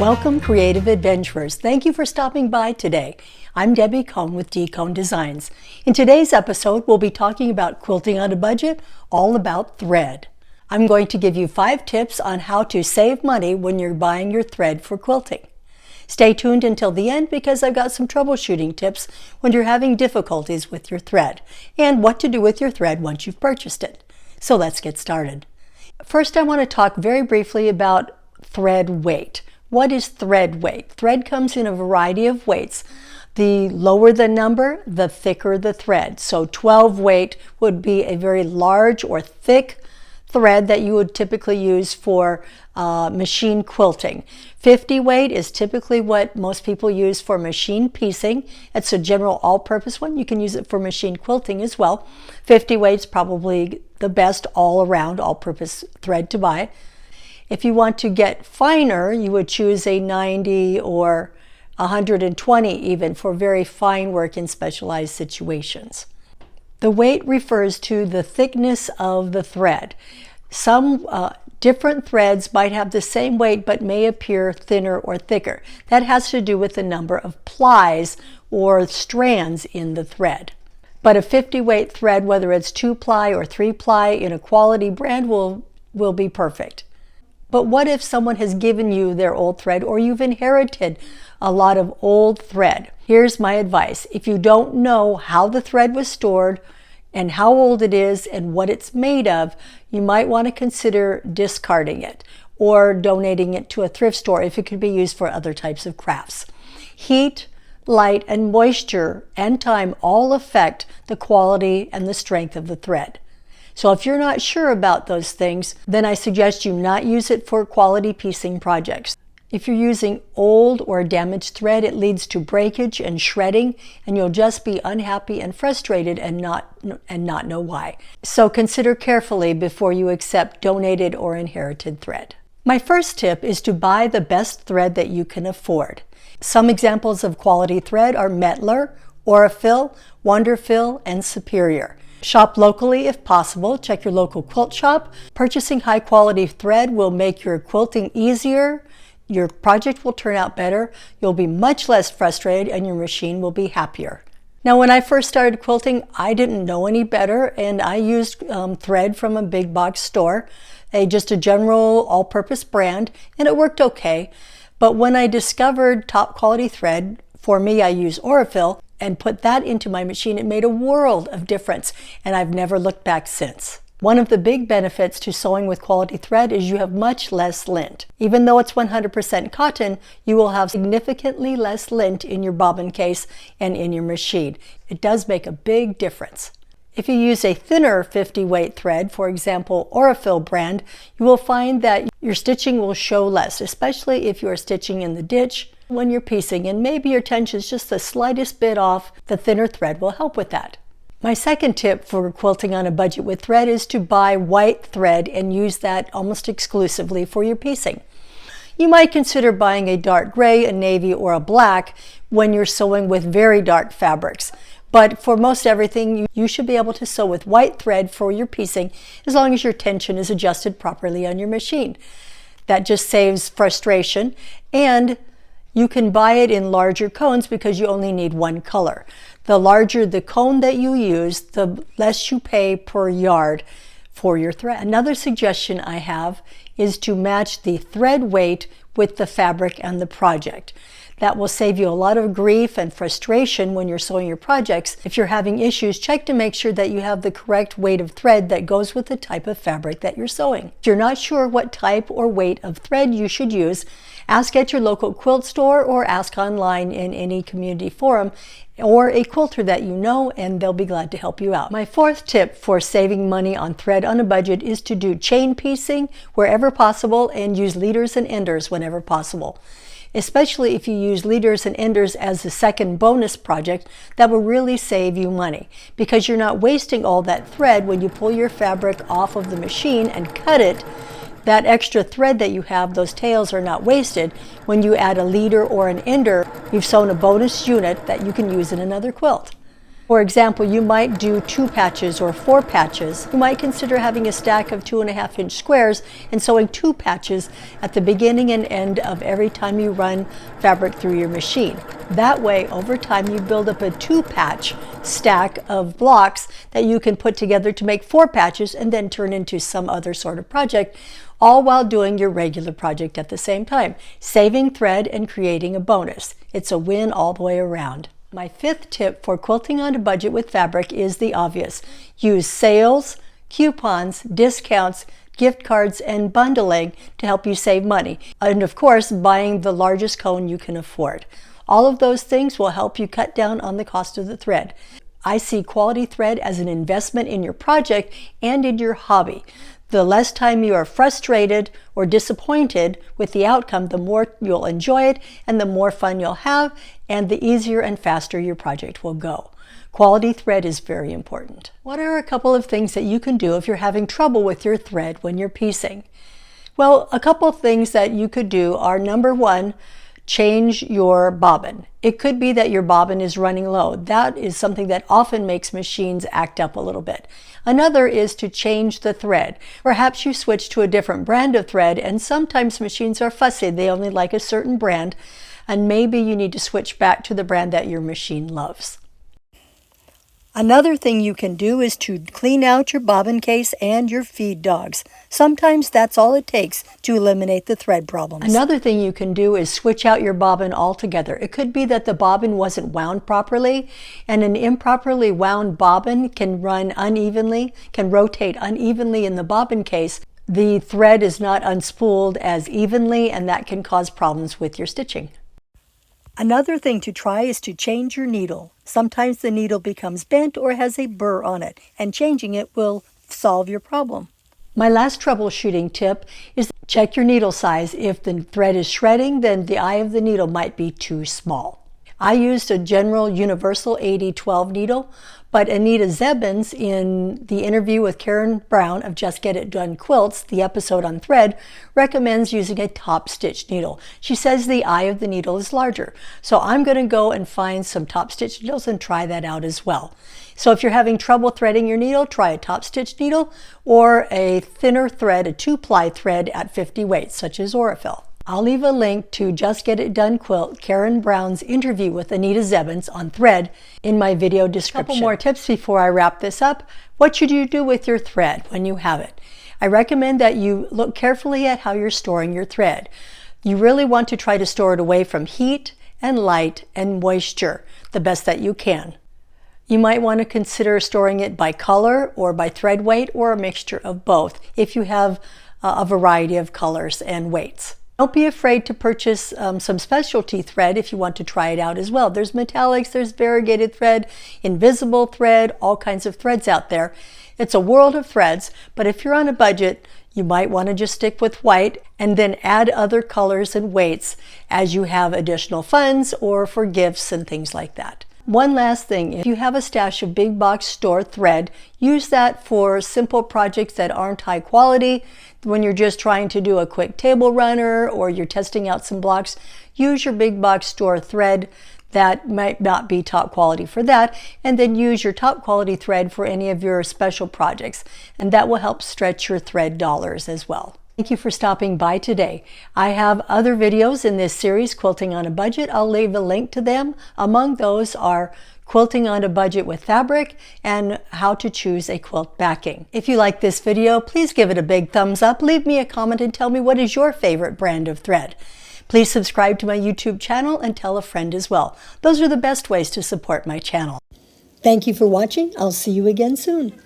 Welcome, creative adventurers. Thank you for stopping by today. I'm Debbie Cohn with Cohn Designs. In today's episode, we'll be talking about quilting on a budget, all about thread. I'm going to give you 5 tips on how to save money when you're buying your thread for quilting. Stay tuned until the end because I've got some troubleshooting tips when you're having difficulties with your thread and what to do with your thread once you've purchased it. So let's get started. First, I want to talk very briefly about thread weight. What is thread weight? Thread comes in a variety of weights. The lower the number, the thicker the thread. So 12 weight would be a very large or thick thread that you would typically use for machine quilting. 50 weight is typically what most people use for machine piecing. It's a general all-purpose one. You can use it for machine quilting as well. 50 weight is probably the best all-around, all-purpose thread to buy. If you want to get finer, you would choose a 90 or 120 even for very fine work in specialized situations. The weight refers to the thickness of the thread. Some different threads might have the same weight but may appear thinner or thicker. That has to do with the number of plies or strands in the thread. But a 50 weight thread, whether it's 2-ply or 3-ply in a quality brand, will be perfect. But what if someone has given you their old thread or you've inherited a lot of old thread? Here's my advice. If you don't know how the thread was stored and how old it is and what it's made of, you might want to consider discarding it or donating it to a thrift store if it could be used for other types of crafts. Heat, light, and moisture and time all affect the quality and the strength of the thread. So if you're not sure about those things, then I suggest you not use it for quality piecing projects. If you're using old or damaged thread, it leads to breakage and shredding, and you'll just be unhappy and frustrated and not know why. So consider carefully before you accept donated or inherited thread. My first tip is to buy the best thread that you can afford. Some examples of quality thread are Mettler, Aurifil, Wonderfil, and Superior. Shop locally if possible. Check your local quilt shop. Purchasing high quality thread will make your quilting easier. Your project will turn out better. You'll be much less frustrated and your machine will be happier. Now, when I first started quilting, I didn't know any better and I used thread from a big box store, just a general all-purpose brand, and it worked okay. But when I discovered top quality thread, for me I use Aurifil, and put that into my machine, it made a world of difference, and I've never looked back since. One of the big benefits to sewing with quality thread is you have much less lint. Even though it's 100% cotton, you will have significantly less lint in your bobbin case and in your machine. It does make a big difference. If you use a thinner 50 weight thread, for example, Aurifil brand, you will find that your stitching will show less, especially if you are stitching in the ditch when you're piecing and maybe your tension is just the slightest bit off. The thinner thread will help with that. My second tip for quilting on a budget with thread is to buy white thread and use that almost exclusively for your piecing. You might consider buying a dark gray, a navy, or a black when you're sewing with very dark fabrics. But for most everything, you should be able to sew with white thread for your piecing as long as your tension is adjusted properly on your machine. That just saves frustration, and you can buy it in larger cones because you only need one color. The larger the cone that you use, the less you pay per yard for your thread. Another suggestion I have is to match the thread weight with the fabric and the project. That will save you a lot of grief and frustration when you're sewing your projects. If you're having issues, check to make sure that you have the correct weight of thread that goes with the type of fabric that you're sewing. If you're not sure what type or weight of thread you should use, ask at your local quilt store or ask online in any community forum or a quilter that you know, and they'll be glad to help you out. My fourth tip for saving money on thread on a budget is to do chain piecing wherever possible and use leaders and enders whenever possible. Especially if you use leaders and enders as a second bonus project, that will really save you money because you're not wasting all that thread when you pull your fabric off of the machine and cut it. That extra thread that you have, those tails are not wasted. When you add a leader or an ender, you've sewn a bonus unit that you can use in another quilt. For example, you might do 2 patches or 4 patches. You might consider having a stack of 2.5-inch squares and sewing 2 patches at the beginning and end of every time you run fabric through your machine. That way, over time, you build up a 2-patch stack of blocks that you can put together to make 4 patches and then turn into some other sort of project, all while doing your regular project at the same time, saving thread and creating a bonus. It's a win all the way around. My 5th tip for quilting on a budget with fabric is the obvious. Use sales, coupons, discounts, gift cards, and bundling to help you save money. And of course, buying the largest cone you can afford. All of those things will help you cut down on the cost of the thread. I see quality thread as an investment in your project and in your hobby. The less time you are frustrated or disappointed with the outcome, the more you'll enjoy it and the more fun you'll have, and the easier and faster your project will go. Quality thread is very important. What are a couple of things that you can do if you're having trouble with your thread when you're piecing? Well, a couple of things that you could do are, number 1, change your bobbin. It could be that your bobbin is running low. That is something that often makes machines act up a little bit. Another is to change the thread. Perhaps you switch to a different brand of thread, and sometimes machines are fussy. They only like a certain brand, and maybe you need to switch back to the brand that your machine loves. Another thing you can do is to clean out your bobbin case and your feed dogs. Sometimes that's all it takes to eliminate the thread problems. Another thing you can do is switch out your bobbin altogether. It could be that the bobbin wasn't wound properly, and an improperly wound bobbin can run unevenly, can rotate unevenly in the bobbin case. The thread is not unspooled as evenly, and that can cause problems with your stitching. Another thing to try is to change your needle. Sometimes the needle becomes bent or has a burr on it, and changing it will solve your problem. My last troubleshooting tip is check your needle size. If the thread is shredding, then the eye of the needle might be too small. I used a general universal 80-12 needle, but Anita Zoebens, in the interview with Karen Brown of Just Get It Done Quilts, the episode on thread, recommends using a top stitch needle. She says the eye of the needle is larger. So I'm going to go and find some top stitch needles and try that out as well. So if you're having trouble threading your needle, try a top stitch needle or a thinner thread, a 2-ply thread at 50 weights, such as Aurifil. I'll leave a link to Just Get It Done Quilt, Karen Brown's interview with Anita Zoebens on thread in my video description. A couple more tips before I wrap this up. What should you do with your thread when you have it? I recommend that you look carefully at how you're storing your thread. You really want to try to store it away from heat and light and moisture the best that you can. You might want to consider storing it by color or by thread weight or a mixture of both if you have a variety of colors and weights. Don't be afraid to purchase some specialty thread if you want to try it out as well. There's metallics, there's variegated thread, invisible thread, all kinds of threads out there. It's a world of threads, but if you're on a budget, you might want to just stick with white and then add other colors and weights as you have additional funds or for gifts and things like that. One last thing, if you have a stash of big box store thread, use that for simple projects that aren't high quality. When you're just trying to do a quick table runner or you're testing out some blocks, use your big box store thread. That might not be top quality for that, and then use your top quality thread for any of your special projects, and that will help stretch your thread dollars as well. Thank you for stopping by today. I have other videos in this series, Quilting on a Budget. I'll leave a link to them. Among those are quilting on a budget with fabric and how to choose a quilt backing. If you like this video, please give it a big thumbs up. Leave me a comment and tell me what is your favorite brand of thread. Please subscribe to my YouTube channel and tell a friend as well. Those are the best ways to support my channel. Thank you for watching. I'll see you again soon.